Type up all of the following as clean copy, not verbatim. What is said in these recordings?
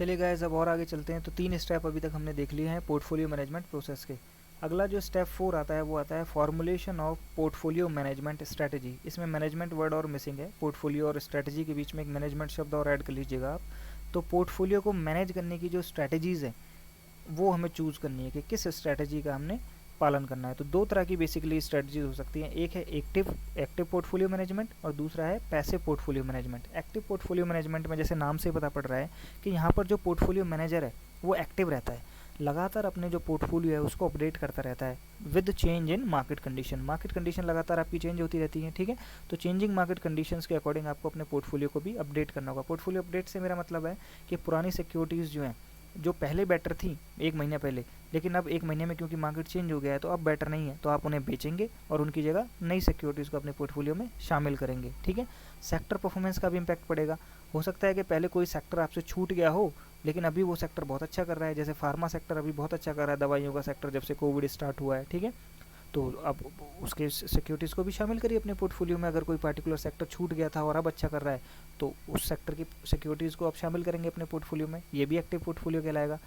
चलिए गाइस, अब और आगे चलते हैं। तो 3 स्टेप अभी तक हमने देख लिए हैं पोर्टफोलियो मैनेजमेंट प्रोसेस के। अगला जो स्टेप 4 आता है वो आता है formulation of portfolio management strategy. इसमें मैनेजमेंट वर्ड और मिसिंग है, पोर्टफोलियो और स्ट्रैटेजी के बीच में एक मैनेजमेंट शब्द और ऐड कर लीजिएगा आप। तो पोर्टफोलियो को मैनेज करने की जो स्ट्रैटेजीज़ है वो हमें चूज़ करनी है कि किस स्ट्रैटेजी का हमने पालन करना है। तो दो तरह की बेसिकली स्ट्रैटेजीज हो सकती हैं, एक है एक्टिव पोर्टफोलियो मैनेजमेंट और दूसरा है passive portfolio management. Active portfolio management में जैसे नाम से पता पड़ रहा है कि यहाँ पर जो पोर्टफोलियो मैनेजर है वो एक्टिव रहता है, लगातार अपने जो पोर्टफोलियो है उसको अपडेट करता रहता है with change in market condition. Market condition लगातार आपकी चेंज होती रहती है, ठीक है। तो चेंजिंग मार्केट कंडीशंस के अकॉर्डिंग आपको अपने पोर्टफोलियो को भी अपडेट करना होगा। पोर्टफोलियो अपडेट से मेरा मतलब है कि पुरानी सिक्योरिटीज़ जो हैं, जो पहले बेटर थी एक महीने पहले, लेकिन अब एक महीने में क्योंकि मार्केट चेंज हो गया है तो अब बेटर नहीं है, तो आप उन्हें बेचेंगे और उनकी जगह नई सिक्योरिटीज़ को अपने पोर्टफोलियो में शामिल करेंगे, ठीक है। सेक्टर परफॉर्मेंस का भी इम्पैक्ट पड़ेगा। हो सकता है कि पहले कोई सेक्टर आपसे छूट गया हो लेकिन अभी वो सेक्टर बहुत अच्छा कर रहा है, जैसे फार्मा सेक्टर अभी बहुत अच्छा कर रहा है, दवाइयों का सेक्टर जब से कोविड स्टार्ट हुआ है, ठीक है। तो अब उसके सिक्योरिटीज़ को भी शामिल करिए अपने पोर्टफोलियो में। अगर कोई पार्टिकुलर सेक्टर छूट गया था और अब अच्छा कर रहा है तो उस सेक्टर की सिक्योरिटीज़ को आप शामिल करेंगे अपने पोर्टफोलियो में, ये भी एक्टिव पोर्टफोलियो कहलाएगा।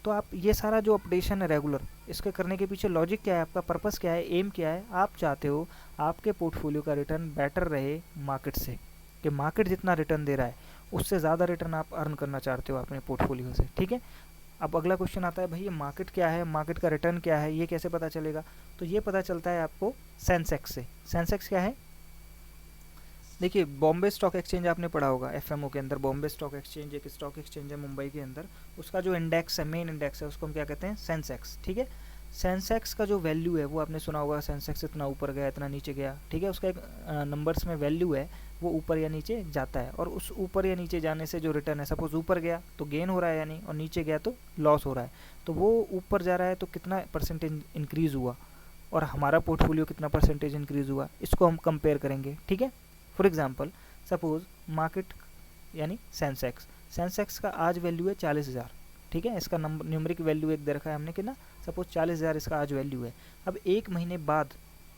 तो आप ये सारा जो अपडेशन है रेगुलर, इसके करने के पीछे लॉजिक क्या है, आपका पर्पस क्या है, एम क्या है। आप चाहते हो आपके पोर्टफोलियो का रिटर्न बेटर रहे मार्केट से, कि मार्केट जितना रिटर्न दे रहा है उससे ज़्यादा रिटर्न आप अर्न करना चाहते हो अपने पोर्टफोलियो से, ठीक है। अब अगला क्वेश्चन आता है, भाई ये मार्केट क्या है, मार्केट का रिटर्न क्या है, ये कैसे पता चलेगा। तो ये पता चलता है आपको सेंसेक्स से। सेंसेक्स क्या है, देखिए बॉम्बे स्टॉक एक्सचेंज आपने पढ़ा होगा, एफएमओ के अंदर बॉम्बे स्टॉक एक्सचेंज एक स्टॉक एक्सचेंज है मुंबई के अंदर। उसका जो इंडेक्स है, मेन इंडेक्स है, उसको हम क्या कहते हैं, सेंसेक्स, ठीक है। सेंसेक्स का जो वैल्यू है वो आपने सुना होगा, सेंसेक्स इतना ऊपर गया इतना नीचे गया, ठीक है। उसका एक नंबर्स में वैल्यू है, वो ऊपर या नीचे जाता है, और उस ऊपर या नीचे जाने से जो रिटर्न है, सपोज ऊपर गया तो गेन हो रहा है यानी, और नीचे गया तो लॉस हो रहा है। तो वो ऊपर जा रहा है तो कितना परसेंटेज इंक्रीज़ हुआ और हमारा पोर्टफोलियो कितना परसेंटेज इंक्रीज़ हुआ, इसको हम कंपेयर करेंगे, ठीक है। फॉर एग्जांपल सपोज मार्केट यानी सेंसेक्स का आज वैल्यू है 40,000, ठीक है। इसका नंबर न्यूमरिक वैल्यू एक दे रखा है हमने कि ना, सपोज 40,000 इसका आज वैल्यू है। अब एक महीने बाद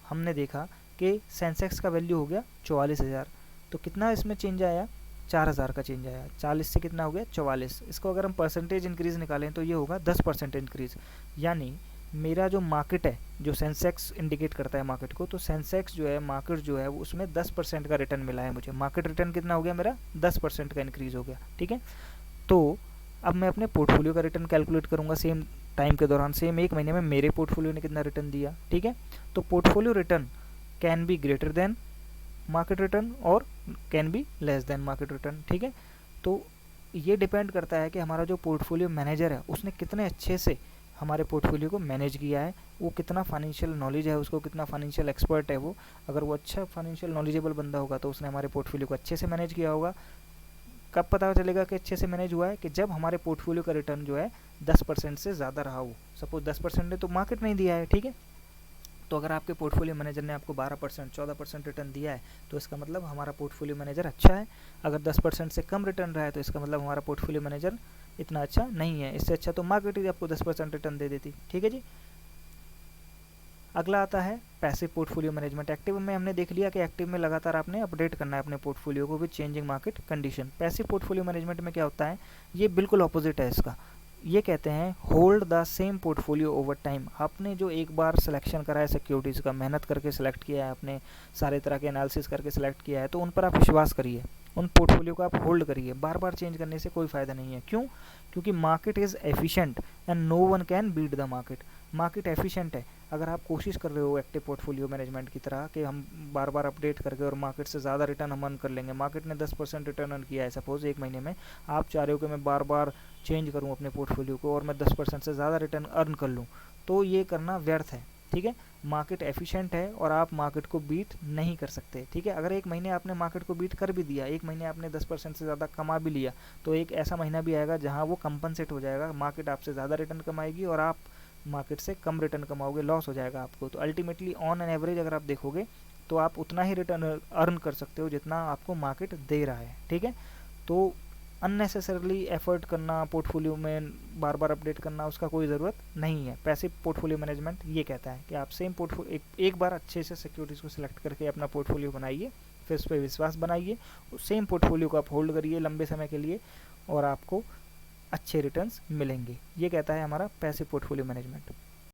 हमने देखा कि सेंसेक्स का वैल्यू हो गया 44,000, तो कितना इसमें चेंज आया, 4,000 का चेंज आया। 40 से कितना हो गया 44। इसको अगर हम परसेंटेज इंक्रीज़ निकालें तो ये होगा 10% इंक्रीज़। यानी मेरा जो मार्केट है, जो सेंसेक्स इंडिकेट करता है मार्केट को, तो सेंसेक्स जो है, मार्केट जो है, वो उसमें 10% का रिटर्न मिला है मुझे। मार्केट रिटर्न कितना हो गया मेरा, 10% का इंक्रीज़ हो गया, ठीक है। तो अब मैं अपने पोर्टफोलियो का रिटर्न कैलकुलेट करूंगा सेम टाइम के दौरान, सेम एक महीने में मेरे पोर्टफोलियो ने कितना रिटर्न दिया, ठीक है। तो portfolio return can be greater than market return और can be less than market return, ठीक है। तो ये डिपेंड करता है कि हमारा जो पोर्टफोलियो मैनेजर है उसने कितने अच्छे से हमारे पोर्टफोलियो को मैनेज किया है, वो कितना फाइनेंशियल नॉलेज है उसको, कितना फाइनेंशियल एक्सपर्ट है वो। अगर वो अच्छा फाइनेंशियल नॉलेजेबल बंदा होगा तो उसने हमारे पोर्टफोलियो को अच्छे से मैनेज किया होगा। कब पता चलेगा कि अच्छे से मैनेज हुआ है, कि जब हमारे पोर्टफोलियो का रिटर्न जो है 10% से ज़्यादा रहा हो। सपोज 10% ने तो मार्केट नहीं दिया है, ठीक है। तो अगर आपके पोर्टफोलियो मैनेजर ने आपको 12% 14% रिटर्न दिया है तो इसका मतलब हमारा पोर्टफोलियो मैनेजर अच्छा है। अगर 10% से कम रिटर्न रहा है तो इसका मतलब हमारा पोर्टफोलियो मैनेजर इतना अच्छा नहीं है। इससे अच्छा तो मार्केट ही आपको 10% रिटर्न दे देती, ठीक है जी। अगला आता है पैसिव पोर्टफोलियो मैनेजमेंट। एक्टिव में हमने देख लिया कि एक्टिव में लगातार आपने अपडेट करना है अपने पोर्टफोलियो को with changing market condition. Passive portfolio management में क्या होता है, ये बिल्कुल ऑपोजिट है इसका। ये कहते हैं hold the same portfolio over time. आपने जो एक बार सिलेक्शन करा है सिक्योरिटीज़ का, मेहनत करके सिलेक्ट किया है, आपने सारे तरह के एनालिसिस करके सिलेक्ट किया है, तो उन पर आप विश्वास करिए, उन पोर्टफोलियो को आप होल्ड करिए। बार बार चेंज करने से कोई फ़ायदा नहीं है। क्यों? क्योंकि market is efficient and no one can beat the market. Market efficient है। अगर आप कोशिश कर रहे हो एक्टिव पोर्टफोलियो मैनेजमेंट की तरह कि हम बार बार अपडेट करके और मार्केट से ज़्यादा रिटर्न हम अर्न कर लेंगे, मार्केट ने 10% रिटर्न अर्न किया है सपोज एक महीने में, आप चाह रहे हो कि मैं बार बार चेंज करूं अपने पोर्टफोलियो को और मैं 10% से ज़्यादा रिटर्न अर्न कर लूं, तो ये करना व्यर्थ है, ठीक है। मार्केट एफिशिएंट है और आप मार्केट को बीट नहीं कर सकते, ठीक है। अगर एक महीने आपने मार्केट को बीट कर भी दिया, एक महीने आपने 10% से ज़्यादा कमा भी लिया, तो एक ऐसा महीना भी आएगा जहाँ वो कंपनसेट हो जाएगा, मार्केट आपसे ज़्यादा रिटर्न कमाएगी और आप मार्केट से कम रिटर्न कमाओगे, लॉस हो जाएगा आपको। तो अल्टीमेटली ऑन एन एवरेज अगर आप देखोगे तो आप उतना ही रिटर्न अर्न कर सकते हो जितना आपको मार्केट दे रहा है, ठीक है। तो अननेसेसरली एफर्ट करना पोर्टफोलियो में, बार बार अपडेट करना, उसका कोई ज़रूरत नहीं है। पैसिव पोर्टफोलियो मैनेजमेंट ये कहता है कि आप सेम पोर्टफोलियो एक बार अच्छे से सिक्योरिटीज़ को सिलेक्ट करके अपना पोर्टफोलियो बनाइए, फिर उस पर विश्वास बनाइए, सेम पोर्टफोलियो को आप होल्ड करिए लंबे समय के लिए और आपको अच्छे रिटर्न्स मिलेंगे। ये कहता है हमारा पैसिव पोर्टफोलियो मैनेजमेंट।